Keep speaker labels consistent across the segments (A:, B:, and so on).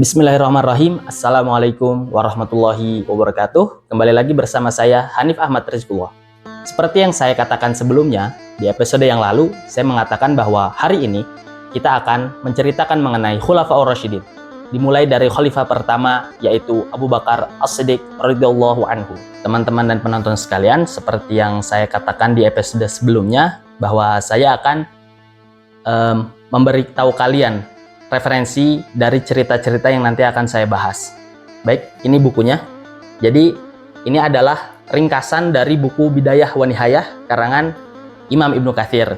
A: Bismillahirrahmanirrahim. Assalamualaikum warahmatullahi wabarakatuh. Kembali lagi bersama saya Hanif Ahmad Rizkullah. Seperti yang saya katakan sebelumnya, di episode yang lalu saya mengatakan bahwa hari ini kita akan menceritakan mengenai Khulafaur Rasyidin. Dimulai dari khalifah pertama yaitu Abu Bakar As-Siddiq radhiyallahu anhu. Teman-teman dan penonton sekalian, seperti yang saya katakan di episode sebelumnya bahwa saya akan memberitahu kalian referensi dari cerita-cerita yang nanti akan saya bahas. Baik, ini bukunya. Jadi ini adalah ringkasan dari buku Bidayah wa Nihayah karangan Imam Ibnu Katsir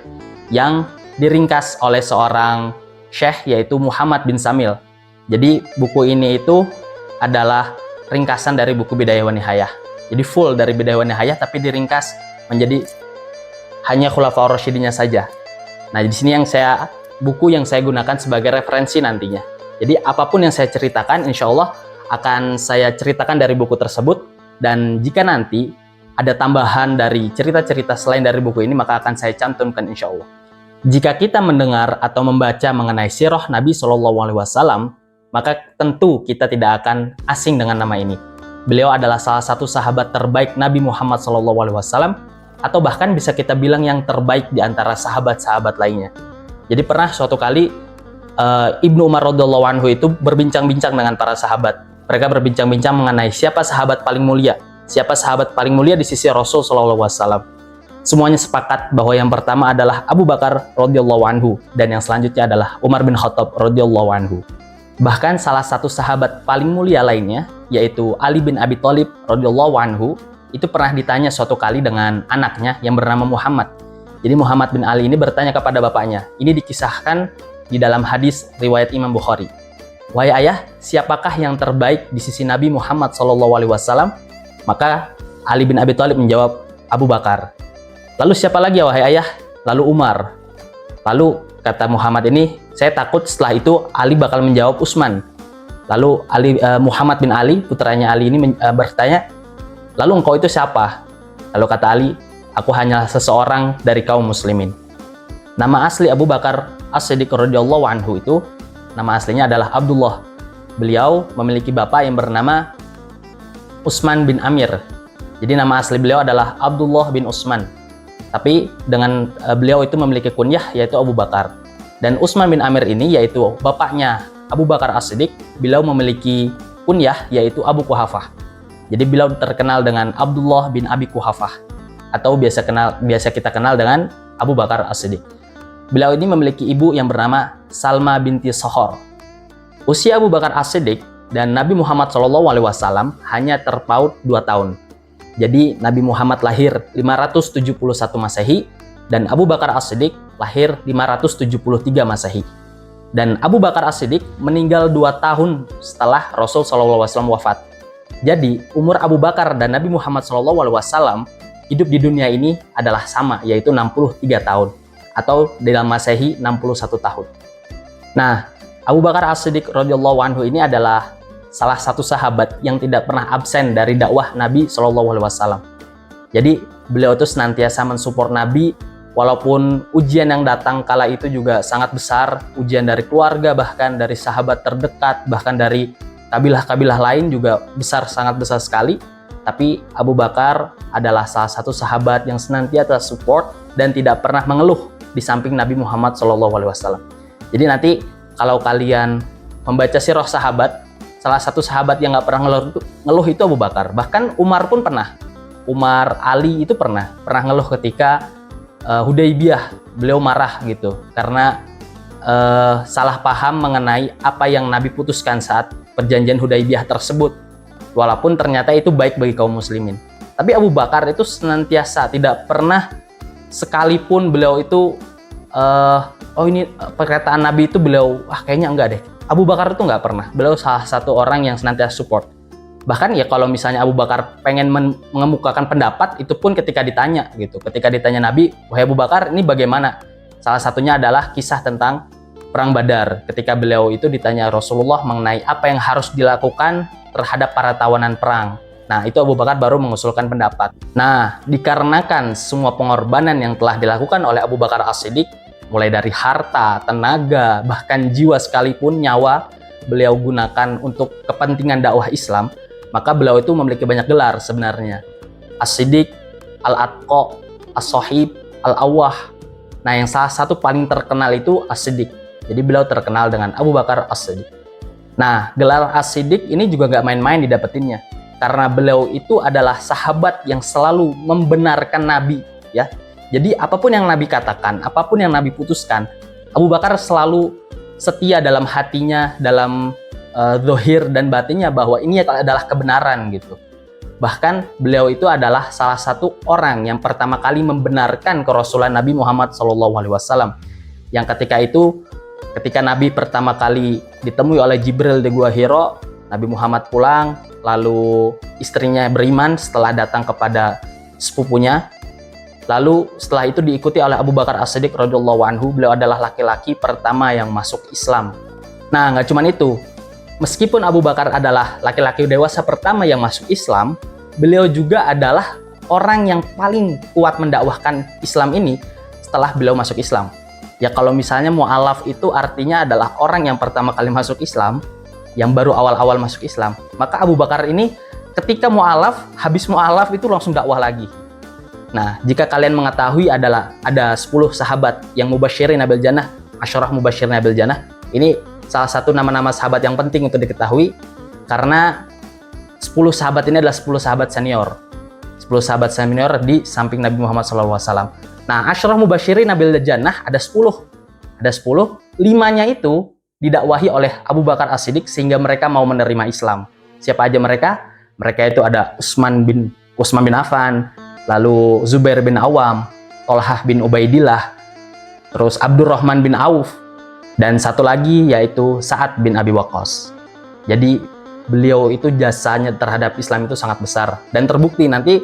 A: yang diringkas oleh seorang syekh yaitu Muhammad bin Samil. Jadi buku ini itu adalah ringkasan dari buku Bidayah wa Nihayah. Jadi full dari Bidayah wa Nihayah tapi diringkas menjadi hanya Khulafaur Rasyidinnya saja. Nah, di sini buku yang saya gunakan sebagai referensi nantinya. Jadi apapun yang saya ceritakan insya Allah akan saya ceritakan dari buku tersebut, dan jika nanti ada tambahan dari cerita-cerita selain dari buku ini maka akan saya cantumkan insya Allah. Jika kita mendengar atau membaca mengenai sirah Nabi SAW, maka tentu kita tidak akan asing dengan nama ini. Beliau adalah salah satu sahabat terbaik Nabi Muhammad SAW, atau bahkan bisa kita bilang yang terbaik di antara sahabat-sahabat lainnya. Jadi pernah suatu kali Ibnu Umar radhiyallahu anhu itu berbincang-bincang dengan para sahabat. Mereka berbincang-bincang mengenai siapa sahabat paling mulia, siapa sahabat paling mulia di sisi Rasul sallallahu alaihi wasallam. Semuanya sepakat bahwa yang pertama adalah Abu Bakar radhiyallahu anhu dan yang selanjutnya adalah Umar bin Khattab radhiyallahu anhu. Bahkan salah satu sahabat paling mulia lainnya yaitu Ali bin Abi Thalib radhiyallahu anhu itu pernah ditanya suatu kali dengan anaknya yang bernama Muhammad. Jadi Muhammad bin Ali ini bertanya kepada bapaknya. Ini dikisahkan di dalam hadis riwayat Imam Bukhari. Wahai ayah, siapakah yang terbaik di sisi Nabi Muhammad SAW? Maka Ali bin Abi Thalib menjawab, Abu Bakar. Lalu siapa lagi ya wahai ayah? Lalu Umar. Lalu kata Muhammad ini, saya takut setelah itu Ali bakal menjawab Utsman. Lalu Muhammad bin Ali, putranya Ali ini bertanya, lalu engkau itu siapa? Lalu kata Ali, aku hanya seseorang dari kaum muslimin. Nama asli Abu Bakar As-Siddiq radhiyallahu anhu itu, nama aslinya adalah Abdullah. Beliau memiliki bapak yang bernama Utsman bin Amir. Jadi nama asli beliau adalah Abdullah bin Utsman. Tapi dengan beliau itu memiliki kunyah yaitu Abu Bakar. Dan Utsman bin Amir ini yaitu bapaknya Abu Bakar As-Siddiq, beliau memiliki kunyah yaitu Abu Quhafah. Jadi beliau terkenal dengan Abdullah bin Abi Quhafah, atau biasa kita kenal dengan Abu Bakar As-Siddiq. Beliau ini memiliki ibu yang bernama Salma binti Sohor. Usia Abu Bakar As-Siddiq dan Nabi Muhammad SAW hanya terpaut 2 tahun. Jadi Nabi Muhammad lahir 571 Masehi dan Abu Bakar As-Siddiq lahir 573 Masehi. Dan Abu Bakar As-Siddiq meninggal 2 tahun setelah Rasul SAW wafat. Jadi umur Abu Bakar dan Nabi Muhammad SAW hidup di dunia ini adalah sama, yaitu 63 tahun atau dalam Masehi 61 tahun. Nah, Abu Bakar As-Siddiq radhiyallahu anhu ini adalah salah satu sahabat yang tidak pernah absen dari dakwah Nabi SAW. Jadi beliau itu senantiasa mensupport Nabi walaupun ujian yang datang kala itu juga sangat besar, ujian dari keluarga, bahkan dari sahabat terdekat, bahkan dari kabilah-kabilah lain juga sangat besar sekali. Tapi Abu Bakar adalah salah satu sahabat yang senantiasa support dan tidak pernah mengeluh di samping Nabi Muhammad SAW. Jadi nanti kalau kalian membaca sirah sahabat, salah satu sahabat yang nggak pernah ngeluh itu Abu Bakar. Bahkan Umar pun pernah. Umar, Ali itu pernah ngeluh ketika Hudaybiyah, beliau marah gitu karena salah paham mengenai apa yang Nabi putuskan saat perjanjian Hudaybiyah tersebut. Walaupun ternyata itu baik bagi kaum muslimin. Tapi Abu Bakar itu senantiasa tidak pernah sekalipun beliau itu ini perkataan Nabi itu beliau kayaknya enggak deh. Abu Bakar itu nggak pernah. Beliau salah satu orang yang senantiasa support. Bahkan ya kalau misalnya Abu Bakar pengen mengemukakan pendapat, itu pun ketika ditanya gitu. Ketika ditanya Nabi, wahai Abu Bakar ini bagaimana? Salah satunya adalah kisah tentang Perang Badar. Ketika beliau itu ditanya Rasulullah mengenai apa yang harus dilakukan terhadap para tawanan perang. Nah, itu Abu Bakar baru mengusulkan pendapat. Nah, dikarenakan semua pengorbanan yang telah dilakukan oleh Abu Bakar As-Siddiq, mulai dari harta, tenaga, bahkan jiwa sekalipun, nyawa, beliau gunakan untuk kepentingan dakwah Islam, maka beliau itu memiliki banyak gelar sebenarnya. As-Siddiq, Al-Atqa, As-Sohib, Al-Awwah. Nah, yang salah satu paling terkenal itu As-Siddiq. Jadi beliau terkenal dengan Abu Bakar As-Siddiq. Nah, gelar As-Siddiq ini juga nggak main-main didapetinnya. Karena beliau itu adalah sahabat yang selalu membenarkan Nabi, ya. Jadi apapun yang Nabi katakan, apapun yang Nabi putuskan, Abu Bakar selalu setia dalam hatinya, dalam zahir dan batinnya bahwa ini adalah kebenaran gitu. Bahkan beliau itu adalah salah satu orang yang pertama kali membenarkan kerasulan Nabi Muhammad SAW. Yang ketika Nabi pertama kali ditemui oleh Jibril di Gua Hiro, Nabi Muhammad pulang, lalu istrinya beriman setelah datang kepada sepupunya. Lalu setelah itu diikuti oleh Abu Bakar As-Siddiq radhiyallahu anhu. Beliau adalah laki-laki pertama yang masuk Islam. Nah, nggak cuma itu. Meskipun Abu Bakar adalah laki-laki dewasa pertama yang masuk Islam, beliau juga adalah orang yang paling kuat mendakwahkan Islam ini setelah beliau masuk Islam. Ya, kalau misalnya mu'alaf itu artinya adalah orang yang pertama kali masuk Islam, yang baru awal-awal masuk Islam, maka Abu Bakar ini ketika mu'alaf, habis mu'alaf itu langsung dakwah lagi. Nah, jika kalian mengetahui ada 10 sahabat yang mubasyirin bil jannah, asyarah mubasyirin bil jannah, ini salah satu nama-nama sahabat yang penting untuk diketahui karena 10 sahabat ini adalah 10 sahabat senior. 10 sahabat senior di samping Nabi Muhammad SAW. Nah, asyarah mubasyirin bil jannah ada 10. Ada 10, 5-nya itu didakwahi oleh Abu Bakar As-Siddiq sehingga mereka mau menerima Islam. Siapa aja mereka? Mereka itu ada Utsman bin Affan, lalu Zubair bin Awam, Tolhah bin Ubaidillah, terus Abdurrahman bin Auf, dan satu lagi yaitu Sa'ad bin Abi Waqqas. Jadi beliau itu jasanya terhadap Islam itu sangat besar dan terbukti nanti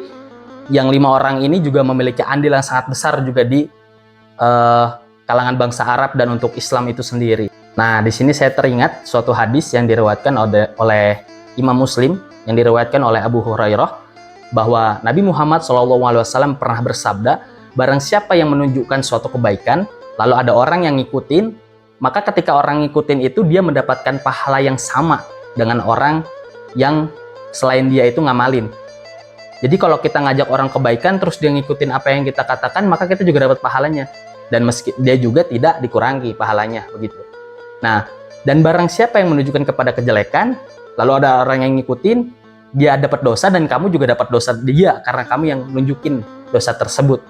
A: yang 5 orang ini juga memiliki andil yang sangat besar juga di kalangan bangsa Arab dan untuk Islam itu sendiri. Nah, di sini saya teringat suatu hadis yang diriwayatkan oleh Imam Muslim, yang diriwayatkan oleh Abu Hurairah, bahwa Nabi Muhammad SAW pernah bersabda, barang siapa yang menunjukkan suatu kebaikan, lalu ada orang yang ngikutin, maka ketika orang ngikutin itu dia mendapatkan pahala yang sama dengan orang yang selain dia itu ngamalin. Jadi kalau kita ngajak orang kebaikan terus dia ngikutin apa yang kita katakan, maka kita juga dapat pahalanya. Dan meski dia juga tidak dikurangi pahalanya, begitu. Nah, dan barang siapa yang menunjukkan kepada kejelekan, lalu ada orang yang ngikutin, dia dapat dosa dan kamu juga dapat dosa dia karena kamu yang nunjukin dosa tersebut.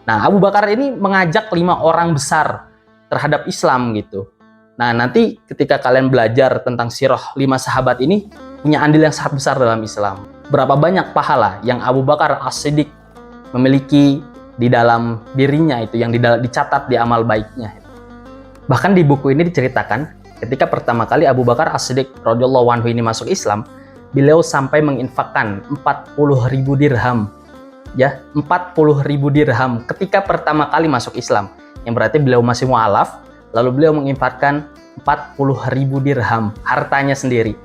A: Nah, Abu Bakar ini mengajak 5 orang besar terhadap Islam gitu. Nah, nanti ketika kalian belajar tentang sirah 5 sahabat ini punya andil yang sangat besar dalam Islam. Berapa banyak pahala yang Abu Bakar As-Siddiq memiliki di dalam dirinya itu yang dicatat di amal baiknya. Bahkan di buku ini diceritakan ketika pertama kali Abu Bakar As-Siddiq radhiyallahu anhu ini masuk Islam, beliau sampai menginfakkan 40.000 dirham. Ya, 40.000 dirham ketika pertama kali masuk Islam. Yang berarti beliau masih mu'alaf, lalu beliau menginfakkan 40.000 dirham, hartanya sendiri.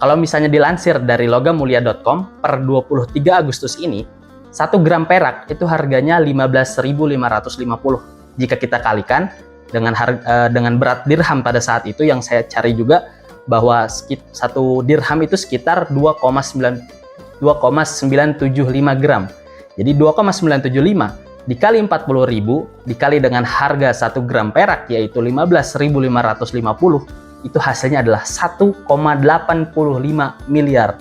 A: Kalau misalnya dilansir dari logamulia.com per 23 Agustus ini, 1 gram perak itu harganya 15.550. Jika kita kalikan dengan berat dirham pada saat itu, yang saya cari juga bahwa 1 dirham itu sekitar 2,975 gram. Jadi 2,975 dikali 40.000 dikali dengan harga 1 gram perak yaitu 15.550, itu hasilnya adalah 1,85 miliar.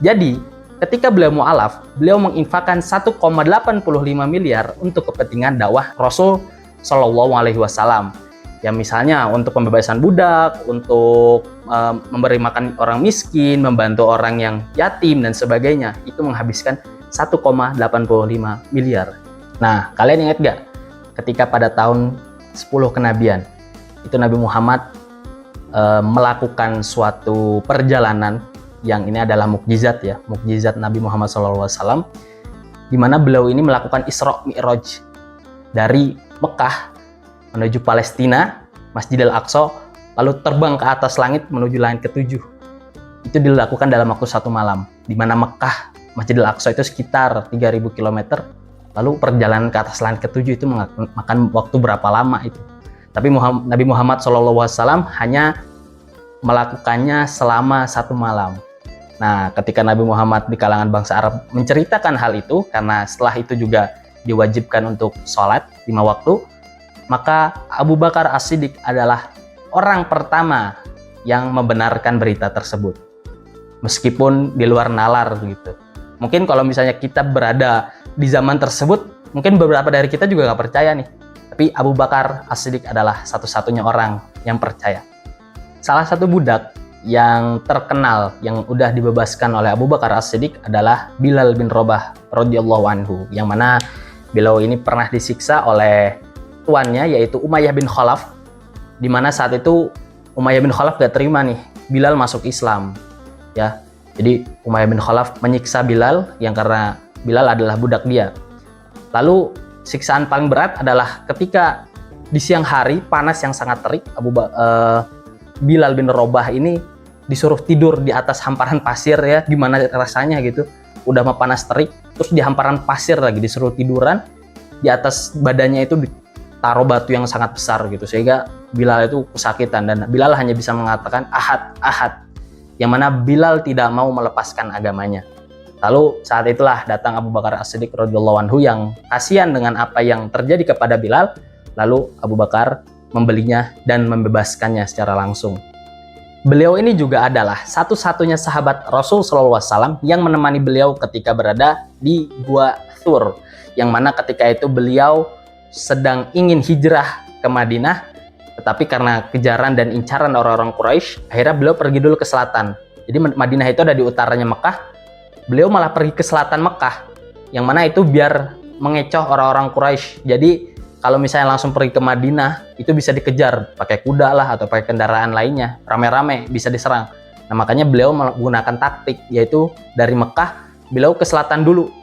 A: Jadi ketika beliau mu'alaf, beliau menginfakkan 1,85 miliar untuk kepentingan dakwah Rasul Shallallahu Alaihi Wasallam. Ya, misalnya untuk pembebasan budak, untuk memberi makan orang miskin, membantu orang yang yatim dan sebagainya, itu menghabiskan 1,85 miliar. Nah, kalian ingat gak ketika pada tahun 10 kenabian itu Nabi Muhammad melakukan suatu perjalanan yang ini adalah mukjizat ya, mukjizat Nabi Muhammad SAW, di mana beliau ini melakukan Isra Mi'raj dari Mekah menuju Palestina, Masjidil Aqsa, lalu terbang ke atas langit menuju langit ke-7. Itu dilakukan dalam waktu 1 malam, di mana Mekah, Masjidil Aqsa itu sekitar 3.000 km, lalu perjalanan ke atas langit ke-7 itu makan waktu berapa lama itu. Tapi Nabi Muhammad SAW hanya melakukannya selama 1 malam. Nah, ketika Nabi Muhammad di kalangan bangsa Arab menceritakan hal itu, karena setelah itu juga diwajibkan untuk sholat 5 waktu, maka Abu Bakar As-Siddiq adalah orang pertama yang membenarkan berita tersebut. Meskipun di luar nalar gitu. Mungkin kalau misalnya kita berada di zaman tersebut, mungkin beberapa dari kita juga nggak percaya nih. Tapi Abu Bakar As-Siddiq adalah satu-satunya orang yang percaya. Salah satu budak yang terkenal yang udah dibebaskan oleh Abu Bakar As-Siddiq adalah Bilal bin Rabah radhiyallahu anhu, yang mana beliau ini pernah disiksa oleh tuannya yaitu Umayyah bin Khalaf, di mana saat itu Umayyah bin Khalaf gak terima nih Bilal masuk Islam. Ya, jadi Umayyah bin Khalaf menyiksa Bilal yang karena Bilal adalah budak dia. Lalu siksaan paling berat adalah ketika di siang hari panas yang sangat terik, Bilal bin Rabah ini disuruh tidur di atas hamparan pasir ya, gimana rasanya gitu. Udah mau panas terik, terus di hamparan pasir lagi disuruh tiduran, di atas badannya itu ditaruh batu yang sangat besar gitu, sehingga Bilal itu kesakitan dan Bilal hanya bisa mengatakan ahad, ahad, yang mana Bilal tidak mau melepaskan agamanya. Lalu saat itulah datang Abu Bakar As-Siddiq radhiyallahu anhu yang kasihan dengan apa yang terjadi kepada Bilal. Lalu Abu Bakar membelinya dan membebaskannya secara langsung. Beliau ini juga adalah satu-satunya sahabat Rasul SAW yang menemani beliau ketika berada di Gua Thur, yang mana ketika itu beliau sedang ingin hijrah ke Madinah, tetapi karena kejaran dan incaran orang-orang Quraisy, akhirnya beliau pergi dulu ke selatan. Jadi Madinah itu ada di utaranya Mekah, beliau malah pergi ke selatan Mekah, yang mana itu biar mengecoh orang-orang Quraisy. Jadi kalau misalnya langsung pergi ke Madinah, itu bisa dikejar pakai kuda lah atau pakai kendaraan lainnya, rame-rame bisa diserang. Nah, makanya beliau menggunakan taktik, yaitu dari Mekah beliau ke selatan dulu,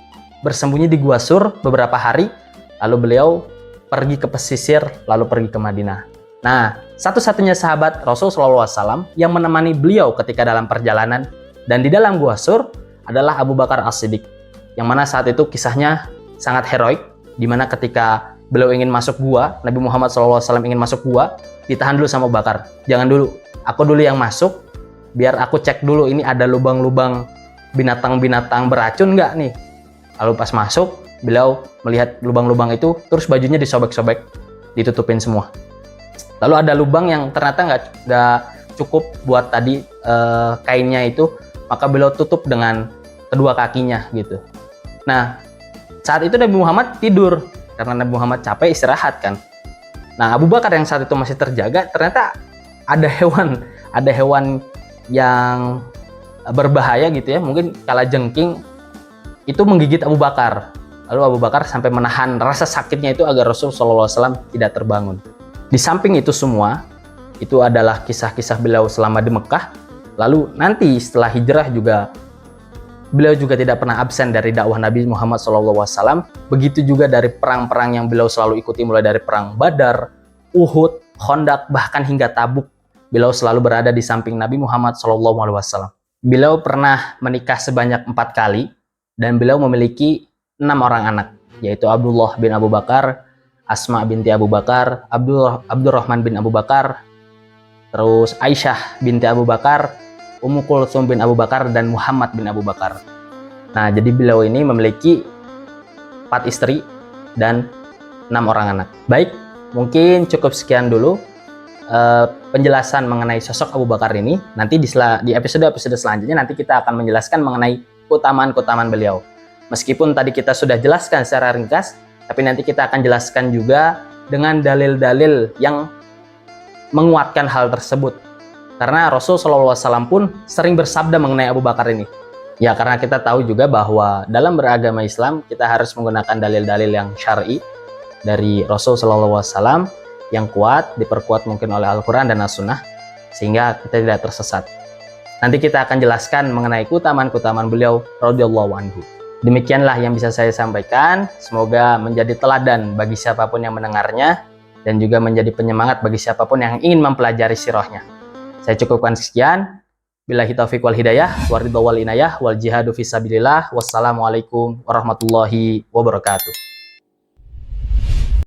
A: bersembunyi di Gua Sur beberapa hari, lalu beliau pergi ke pesisir, lalu pergi ke Madinah. Nah, satu-satunya sahabat Rasul SAW yang menemani beliau ketika dalam perjalanan dan di dalam Gua Sur adalah Abu Bakar As-Siddiq, yang mana saat itu kisahnya sangat heroik, di mana ketika beliau ingin masuk gua, Nabi Muhammad SAW ingin masuk gua, ditahan dulu sama Abu Bakar. Jangan dulu, aku dulu yang masuk, biar aku cek dulu ini ada lubang-lubang binatang-binatang beracun nggak nih. Lalu pas masuk, beliau melihat lubang-lubang itu, terus bajunya disobek-sobek, ditutupin semua. Lalu ada lubang yang ternyata nggak cukup buat tadi kainnya itu, maka beliau tutup dengan kedua kakinya gitu. Nah, saat itu Nabi Muhammad tidur, karena Nabi Muhammad capek istirahat kan. Nah, Abu Bakar yang saat itu masih terjaga, ternyata ada hewan yang berbahaya gitu ya, mungkin kalajengking itu menggigit Abu Bakar. Lalu Abu Bakar sampai menahan rasa sakitnya itu agar Rasulullah SAW tidak terbangun. Di samping itu semua, itu adalah kisah-kisah beliau selama di Mekah. Lalu nanti setelah hijrah juga, beliau juga tidak pernah absen dari dakwah Nabi Muhammad SAW. Begitu juga dari perang-perang yang beliau selalu ikuti, mulai dari perang Badar, Uhud, Khandaq, bahkan hingga Tabuk. Beliau selalu berada di samping Nabi Muhammad SAW. Beliau pernah menikah sebanyak 4 kali dan beliau memiliki 6 orang anak, yaitu Abdullah bin Abu Bakar, Asma binti Abu Bakar, Abdurrahman bin Abu Bakar, terus Aisyah binti Abu Bakar, Ummu Kulthum bin Abu Bakar, dan Muhammad bin Abu Bakar. Nah, jadi beliau ini memiliki 4 istri dan 6 orang anak. Baik, mungkin cukup sekian dulu penjelasan mengenai sosok Abu Bakar ini. Nanti di episode-episode selanjutnya nanti kita akan menjelaskan mengenai keutamaan-keutamaan beliau. Meskipun tadi kita sudah jelaskan secara ringkas, tapi nanti kita akan jelaskan juga dengan dalil-dalil yang menguatkan hal tersebut. Karena Rasul SAW pun sering bersabda mengenai Abu Bakar ini. Ya, karena kita tahu juga bahwa dalam beragama Islam kita harus menggunakan dalil-dalil yang syar'i dari Rasul SAW yang kuat, diperkuat mungkin oleh Al-Quran dan As-Sunnah, sehingga kita tidak tersesat. Nanti kita akan jelaskan mengenai keutamaan-keutamaan beliau radhiyallahu anhu. Demikianlah yang bisa saya sampaikan. Semoga menjadi teladan bagi siapapun yang mendengarnya dan juga menjadi penyemangat bagi siapapun yang ingin mempelajari sirahnya. Saya cukupkan sekian. Billahi taufiq wal hidayah, waridho wal inayah, wal jihadu fisabilillah. Wassalamualaikum warahmatullahi wabarakatuh.